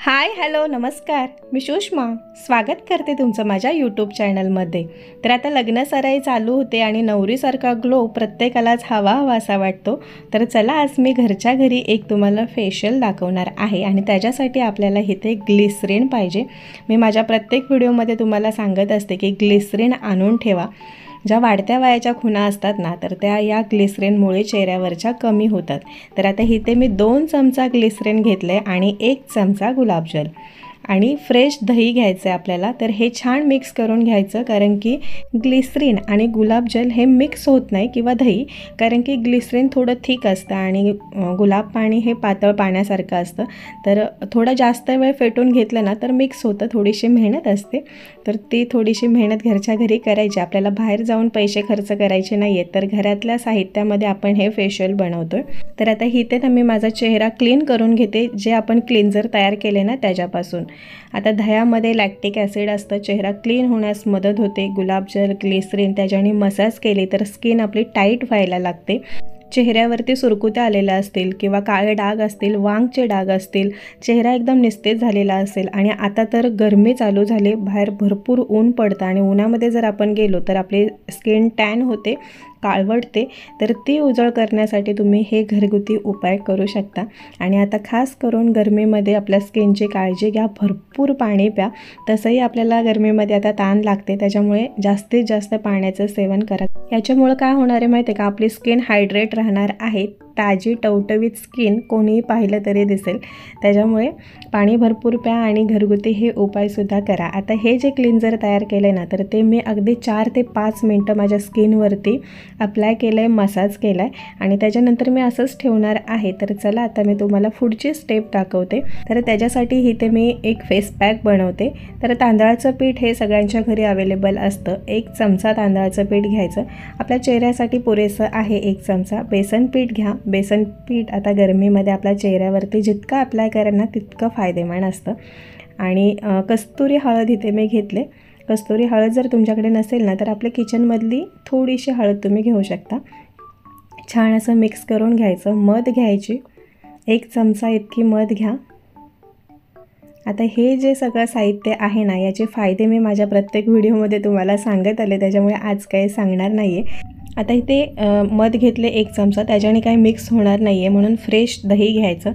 Hi hello नमस्कार, मी सुषमा स्वागत करते तुमचं माझ्या यूट्यूब चॅनलमध्ये। तर आता लग्न सराई चालू होते आणि नवरीसारखा ग्लो प्रत्येकालाच हवा असा वाटतो। तर चला आज मी घरच्या घरी एक तुम्हाला फेशियल दाखवणार आहे आणि त्याच्यासाठी आपल्याला इथे ग्लिसरीन पाहिजे। मी माझ्या प्रत्येक व्हिडिओमध्ये तुम्हाला सांगत असते की ग्लिसरीन आणून ठेवा। ज्या वाढत्या वयाच्या खुणा असतात ना, तर त्या या ग्लिसरीनमुळे चेहऱ्यावरच्या कमी होतात। तर आता इथे मी 2 चमचा ग्लिसरीन घेतले आणि 1 चमचा गुलाबजल आणि फ्रेश दही घ्यायचं आहे आपल्याला। तर हे छान मिक्स करून घ्यायचं, कारण की ग्लिसरीन आणि गुलाबजल हे मिक्स होत नाही किंवा दही, कारण की ग्लिसरीन थोडं थिक असतं आणि गुलाब पाणी हे पातळ पाण्यासारखं असतं। तर थोडं जास्त वेळ फेटून घेतलं ना तर मिक्स होतं, थोडीशी मेहनत असते। तर ती थोडीशी मेहनत घरच्या घरी करायची, आपल्याला बाहेर जाऊन पैसे खर्च करायचे नाही आहेत। तर घरातल्या साहित्यामध्ये आपण हे फेशियल बनवतोय। तर आता इथे ना मी माझा चेहरा क्लीन करून घेते, जे आपण क्लिन्झर तयार केले ना त्याच्यापासून। आता दह्यामध्ये लॅक्टिक ॲसिड असतं, चेहरा क्लीन होण्यास मदत होते। गुलाबजल ग्लिसरीन त्याच्याने मसाज केली तर स्किन आपली टाईट व्हायला लागते। चेहऱ्यावरती सुरकुत्या आलेल्या असतील किंवा काळे डाग असतील, वांगचे डाग असतील, चेहरा एकदम निस्तेज झालेला असेल आणि आता तर गरमी चालू झाली, बाहेर भरपूर ऊन पडतं आणि उन्हामध्ये जर आपण गेलो तर आपली स्किन टॅन होते, काळवटते। तर ती उजळ करण्यासाठी तुम्ही हे घरगुती उपाय करू शकता। आणि आता खास करून गरमीमध्ये आपल्या स्किनची काळजी घ्या, भरपूर पाणी प्या। तसंही आपल्याला गरमीमध्ये आता ताण लागते, त्याच्यामुळे जास्तीत जास्त पाण्याचं सेवन करा। याच्यामुळे काय होणार आहे माहिती आहे का, आपली स्किन हायड्रेट राहणार आहे, ताजी टवटवीत स्किन कोणीही पाहिलं तरी दिसेल। त्याच्यामुळे पाणी भरपूर प्या आणि घरगुती हे उपायसुद्धा करा। आता हे जे क्लिन्झर तयार केलं ना, तर ते मी अगदी 4 ते 5 मिनटं माझ्या स्किनवरती अप्लाय केलं आहे, मसाज केला आहे आणि त्याच्यानंतर मी असंच ठेवणार आहे। तर चला आता मी तुम्हाला पुढची स्टेप दाखवते। तर त्याच्यासाठी इथे मी एक फेस पॅक बनवते। तर तांदळाचं पीठ हे सगळ्यांच्या घरी अवेलेबल असतं। 1 चमचा तांदळाचं पीठ घ्यायचं, आपल्या चेहऱ्यासाठी पुरेसं आहे 1 चमचा। बेसन पीठ घ्या, बेसन पीठ आता गरमीमध्ये आपल्या चेहऱ्यावरती जितकं अप्लाय करेल ना तितकं फायदेमंद असतं। आणि कस्तुरी हळद इथे मी घेतले। कस्तुरी हळद जर तुमच्याकडे नसेल ना तर आपल्या किचनमधली थोडीशी हळद तुम्ही घेऊ शकता। छान असं मिक्स करून घ्यायचं। मध घ्यायची, 1 चमचा इतकी मध घ्या। आता हे जे सगळं साहित्य आहे ना, याचे फायदे मी माझ्या प्रत्येक व्हिडिओमध्ये तुम्हाला सांगत आले, त्याच्यामुळे आज काही सांगणार नाही आहे। आता इथे मध घेतले 1 चमचा, त्याच्याने काही मिक्स होणार नाही आहे, म्हणून फ्रेश दही घ्यायचं।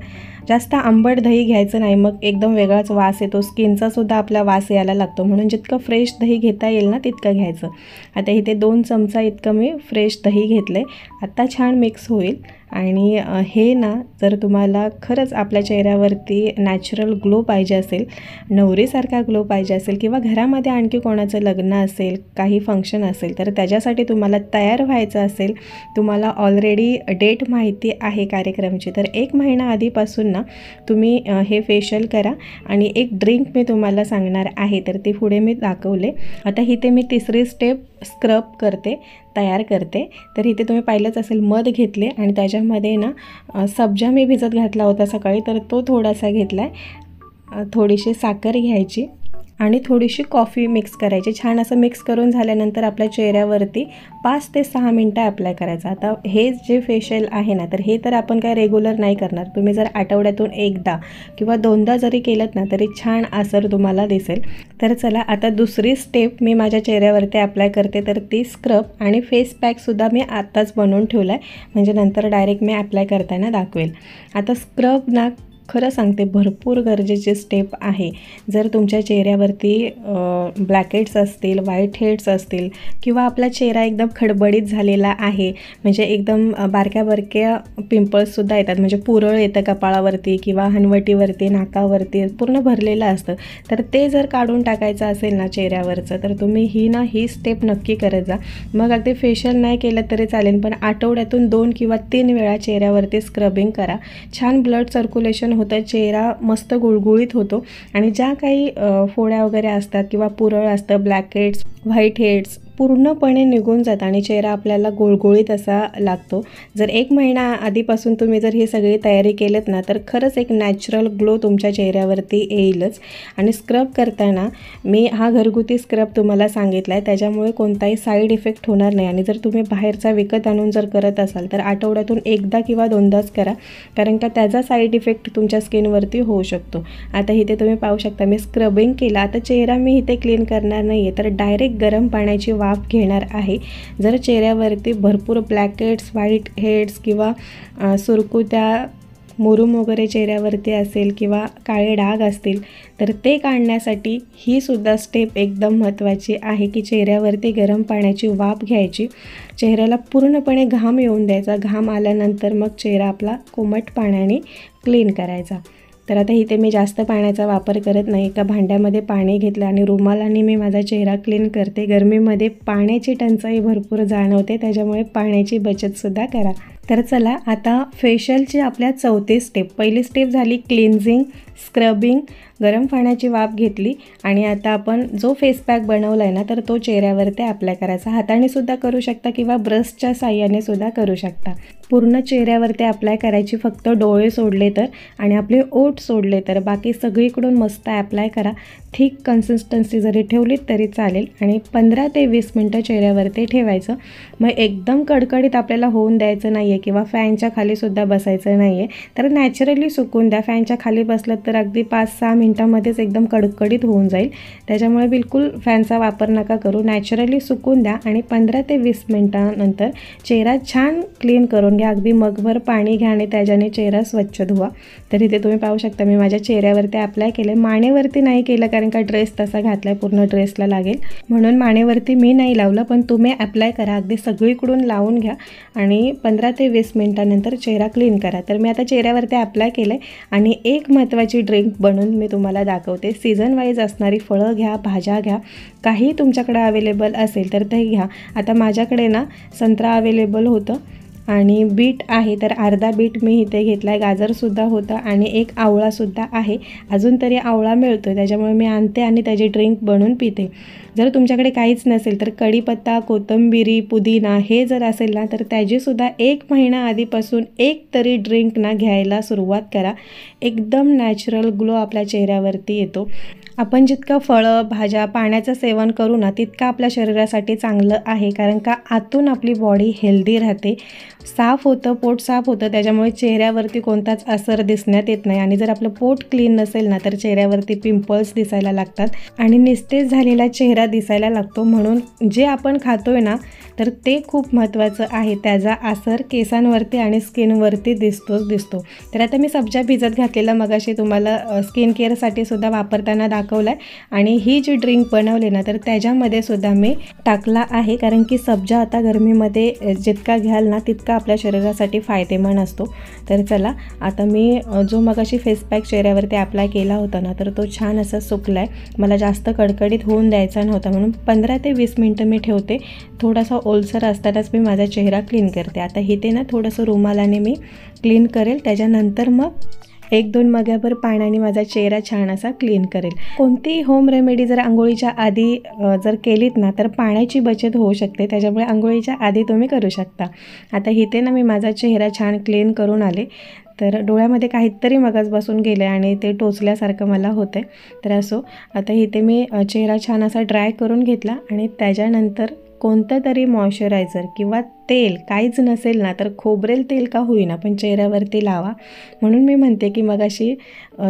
जास्त आंबट दही घ्यायचं नाही, मग एकदम वेगळाच वास येतो, स्किनचासुद्धा आपला वास यायला लागतो, म्हणून जितकं फ्रेश दही घेता येईल ना तितकं घ्यायचं। आता इथे 2 चमचा इतकं मी फ्रेश दही घेतलं आहे। आता छान मिक्स होईल आणि हे ना, जर तुम्हाला खरंच आपल्या चेहऱ्यावरती नॅचरल ग्लो पाहिजे असेल, नवरीसारखा ग्लो पाहिजे असेल किंवा घरामध्ये आणखी कोणाचं लग्न असेल, काही फंक्शन असेल, तर त्याच्यासाठी तुम्हाला तयार व्हायचं असेल, तुम्हाला ऑलरेडी डेट माहिती आहे कार्यक्रमची, तर 1 महिना आधीपासून ना तुम्ही हे फेशियल करा। आणि एक ड्रिंक मी तुम्हाला सांगणार आहे, तर ते पुढे मी दाखवले। आता इथे मी तिसरी स्टेप स्क्रब तयार करते। तर इथे तुम्ही पाहिलंच असेल, मध घेतले आणि त्याच्यामध्ये ना सब्जा मी भिजत घातला होता सकाळी, तर तो थोडासा घेतला आहे। थोडीशी साखर घ्यायची आणि थोडीशी कॉफी मिक्स करायची। छान असं मिक्स करून झाल्यानंतर आपल्या चेहऱ्यावरती 5 ते 6 मिनटं अप्लाय करायचं। आता हे जे फेशियल आहे ना, तर हे तर आपण काय रेग्युलर नाही करणार, तुम्ही जर आठवड्यातून 1दा किंवा 2दा जरी केलं ना तरी छान असर तुम्हाला दिसेल। तर चला आता दुसरी स्टेप मी माझ्या चेहऱ्यावरती अप्लाय करते, तर ती स्क्रब आणि फेस पॅकसुद्धा मी आत्ताच बनवून ठेवला आहे, म्हणजे नंतर डायरेक्ट मी अप्लाय करताना दाखवेल। आता स्क्रब ना खरं सांगते भरपूर गरजेची स्टेप आहे। जर तुमच्या चेहऱ्यावरती ब्लॅकेट्स असतील, व्हाईट हेड्स असतील किंवा आपला चेहरा एकदम खडबडीत झालेला आहे, म्हणजे एकदम बारक्या बारक्या पिंपल्ससुद्धा येतात, म्हणजे पुरळ येतं कपाळावरती किंवा हनवटीवरती, नाकावरती पूर्ण भरलेलं असतं, तर ते जर काढून टाकायचं असेल ना चेहऱ्यावरचं, तर तुम्ही ही स्टेप नक्की करत जा। मग अगदी फेशियल नाही केलं तरी चालेल, पण आठवड्यातून 2 किंवा 3 वेळा चेहऱ्यावरती स्क्रबिंग करा। छान ब्लड सर्क्युलेशन होतं, चेहरा मस्त गुळगुळीत होतो आणि ज्या काही फोड्या वगैरे असतात किंवा पुरळ असतं, ब्लॅकेट्स, व्हाईट हेड्स, पूर्णपणे निघून जातं आणि चेहरा आपल्याला गुळगुळीत असा लागतो। जर 1 महिना आधीपासून तुम्ही जर ही सगळी तयारी केलीत ना तर खरंच एक नॅचरल ग्लो तुमच्या चेहऱ्यावरती येईलच। आणि स्क्रब करताना मी हा घरगुती स्क्रब तुम्हाला सांगितला आहे, त्याच्यामुळे कोणताही साईड इफेक्ट होणार नाही। आणि जर तुम्ही बाहेरचा विकत आणून जर करत असाल तर आठवड्यातून 1दा किंवा 2दाच करा, कारण का त्याचा साईड इफेक्ट तुमच्या स्किनवरती होऊ शकतो। आता इथे तुम्ही पाहू शकता मी स्क्रबिंग केला। आता चेहरा मी इथे क्लीन करणार नाही आहे, तर डायरेक्ट गरम पाण्याची वाफ घेणार आहे। जर चेहऱ्यावरती भरपूर ब्लॅकहेड्स, व्हाईट हेड्स किंवा सुरकुत्या, मुरूम वगैरे चेहऱ्यावरती असेल किंवा काळे डाग असतील तर ते काढण्यासाठी ही सुद्धा स्टेप एकदम महत्त्वाची आहे की चेहऱ्यावरती गरम पाण्याची वाफ घ्यायची, चेहऱ्याला पूर्णपणे घाम येऊन द्यायचा। घाम आल्यानंतर मग चेहरा आपला कोमट पाण्याने क्लीन करायचा। तर आता इथे मी जास्त पाण्याचा वापर करत नाही, एका भांड्यामध्ये पाणी घेतलं आणि रुमालाने मी माझा चेहरा क्लीन करते। गरमीमध्ये पाण्याची टंचाई भरपूर जाणवते, त्याच्यामुळे पाण्याची बचतसुद्धा करा। तर चला आता फेशियलची आपल्या 4थी स्टेप। पहिली स्टेप झाली क्लिन्झिंग, स्क्रबिंग, गरम पाण्याची वाफ घेतली आणि आता आपण जो फेस पॅक बनवला आहे ना तर तो चेहऱ्यावरती अप्लाय करायचा। हाताने सुद्धा करू शकता किंवा ब्रशच्या साहाय्याने सुद्धा करू शकता। पूर्ण चेहऱ्यावरती अप्लाय करायची, फक्त डोळे सोडले तर आणि आपले ओठ सोडले तर, बाकी सगळीकडून मस्त अप्लाय करा। थिक कन्सिस्टन्सी जरी ठेवलीत तरी चालेल आणि 15 ते 20 मिनटं चेहऱ्यावरती ठेवायचं। मग एकदम कडकडीत आपल्याला होऊन द्यायचं नाही आहे किंवा फॅनच्या खालीसुद्धा बसायचं नाही आहे, तर नॅचरली सुकून द्या। फॅनच्या खाली बसलं तर अगदी 5-6 मिनटामध्येच एकदम कडकडीत होऊन जाईल, त्याच्यामुळे बिलकुल फॅनचा वापर नका करू, नॅचरली सुकून द्या आणि 15 ते 20 मिनटानंतर चेहरा छान क्लीन करून घ्या। अगदी मगभर पाणी घ्या आणि त्याच्याने चेहरा स्वच्छ धुवा। तर इथे तुम्ही पाहू शकता मी माझ्या चेहऱ्यावरती अप्लाय केले, मानेवरती नाही केलं कारण का ड्रेस तसा घातला आहे, पूर्ण ड्रेसला लागेल म्हणून मानेवरती मी नाही लावलं, पण तुम्ही अप्लाय करा, अगदी सगळीकडून लावून घ्या आणि 15 ते 20 मिनटानंतर चेहरा क्लीन करा। तर मी आता चेहऱ्यावरती अप्लाय केलं आहे आणि एक महत्त्वाची ड्रिंक बनवून मी तुम्हाला दाखवते। सीझन वाईज असणारी फळं घ्या, भाज्या घ्या, काही तुमच्याकडे अवेलेबल असेल तर ते घ्या। आता माझ्याकडे ना संत्रा अवेलेबल होतं आणि बीट आहे, तर अर्धा बीट मी इथे घेतला आहे, गाजरसुद्धा होतं आणि एक आवळासुद्धा आहे। अजून तरी आवळा मिळतो त्याच्यामुळे मी आणते आणि त्याची ड्रिंक बनवून पिते। जर तुमच्याकडे काहीच नसेल तर कढीपत्ता, कोथिंबीर, पुदिना हे जर असेल ना तर त्याचीसुद्धा 1 महिना आधीपासून एक तरी ड्रिंक ना घ्यायला सुरुवात करा। एकदम नॅचरल ग्लो आपल्या चेहऱ्यावरती येतो। आपण जितकं फळं, भाज्या, पाण्याचं सेवन करू ना तितकं आपल्या शरीरासाठी चांगलं आहे, कारण का आतून आपली बॉडी हेल्दी राहते, साफ होतं, पोट साफ होतं, त्याच्यामुळे चेहऱ्यावरती कोणताच असर दिसण्यात येत नाही। आणि जर आपलं पोट क्लीन नसेल ना तर चेहऱ्यावरती पिंपल्स दिसायला लागतात आणि निस्तेज झालेला चेहरा दिसायला लागतो। म्हणून जे आपण खातोय ना तर ते खूप महत्त्वाचं आहे, त्याचा असर केसांवरती आणि स्किनवरती दिसतो। तर आता मी सब्जा भिजत घातलेला मगाशी तुम्हाला स्किन केअरसाठी सुद्धा वापरताना दाखवला आहे आणि ही जी ड्रिंक बनवली ना तर त्याच्यामध्ये सुद्धा मी टाकला आहे, कारण की सब्जा आता गरमीमध्ये जितका घ्याल ना तितका आपल्या शरीरासाठी फायदेमंद असतो। तर चला आता मी जो मगाशी फेस पॅक चेहऱ्यावरती अप्लाय केला होता ना तर तो छान असा सुकला आहे। मला जास्त कडकडीत होऊन द्यायचा नव्हता म्हणून 15 ते 20 मिनटं मी ठेवते। थोडासा ओलसर असतानाच मी माझा चेहरा क्लीन करते। आता इथे ना थोडंसं रुमालाने मी क्लीन करेल, त्याच्यानंतर मग 1-2 मग्याभर पाण्याने माझा चेहरा छान असा क्लीन करेल। कोणतीही होम रेमेडी जर आंघोळीच्या आधी जर केलीत ना तर पाण्याची बचत होऊ शकते, त्याच्यामुळे आंघोळीच्या आधी तुम्ही करू शकता। आता इथे ना मी माझा चेहरा छान क्लीन करून आले, तर डोळ्यामध्ये काहीतरी मगज बसून गेले आणि ते टोचल्यासारखं मला होतं। तर असो, आता इथे मी चेहरा छान असा ड्राय करून घेतला आणि त्याच्यानंतर कोणतं तरी मॉइश्चरायझर किंवा तेल, काहीच नसेल ना तर खोबरेल तेल का होईना पण चेहऱ्यावरती लावा। म्हणून मी म्हणते की मगाशी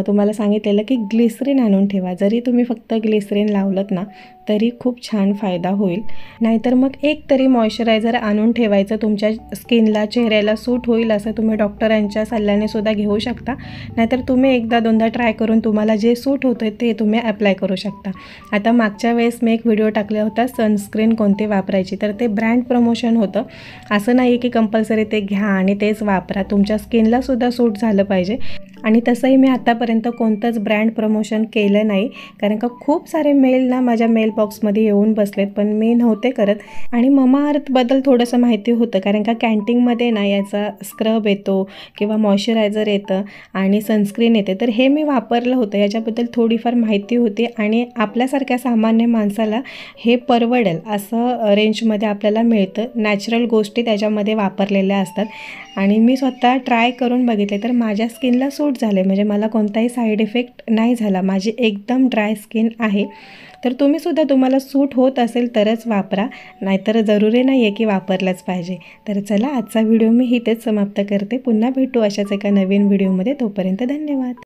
तुम्हाला सांगितलेलं की ग्लिसरीन आणून ठेवा। जरी तुम्ही फक्त ग्लिसरीन लावलत ना तरी खूप छान फायदा होईल। नाहीतर मग एक तरी मॉइश्चरायझर आणून ठेवायचं, तुमच्या स्किनला, चेहऱ्याला सूट होईल असं तुम्ही डॉक्टरांच्या सल्ल्याने सुद्धा घेऊ शकता। नाहीतर तुम्ही 1दा-2दा ट्राय करून तुम्हाला जे सूट होतं ते तुम्ही अप्लाय करू शकता। आता मागच्या वेळेस मी एक व्हिडिओ टाकला होता सनस्क्रीन कोणती वापरायची, तर ते ब्रँड प्रमोशन होतं। असं नाही की कंपल्सरी ते घ्या आणि तेच वापरा, तुमच्या स्किनला सुद्धा सूट झालं पाहिजे। आणि तसंही मी आतापर्यंत कोणतंच ब्रँड प्रमोशन केलं नाही, कारण का खूप सारे मेल ना माझ्या मेल बॉक्समध्ये येऊन बसलेत, पण मी नव्हते करत. आणि ममाअर्थबद्दल थोडंसं माहिती होतं, कारण का कॅन्टीनमध्ये ना याचा स्क्रब येतो किंवा मॉइश्चरायझर येतं आणि सनस्क्रीन येते, तर हे मी वापरलं होतं. याच्याबद्दल थोडीफार माहिती होती आणि आपल्यासारख्या सामान्य माणसाला हे परवडेल असं रेंजमध्ये आपल्याला मिळतं. नॅचरल गोष्टी त्याच्यामध्ये वापरलेल्या असतात आणि मी स्वतः ट्राय करून बघितले, तर माझ्या स्किनला सूट झाले. म्हणजे मला कोणताही साईड इफेक्ट नाही झाला. माझी एकदम ड्राय स्किन आहे. तर तुम्हीसुद्धा तुम्हाला सूट होत असेल तरच वापरा, नाहीतर जरुरी नाही आहे की वापरलंच पाहिजे. तर चला, आजचा व्हिडिओ मी इथेच समाप्त करते. पुन्हा भेटू अशाच एका नवीन व्हिडिओमध्ये. तोपर्यंत धन्यवाद.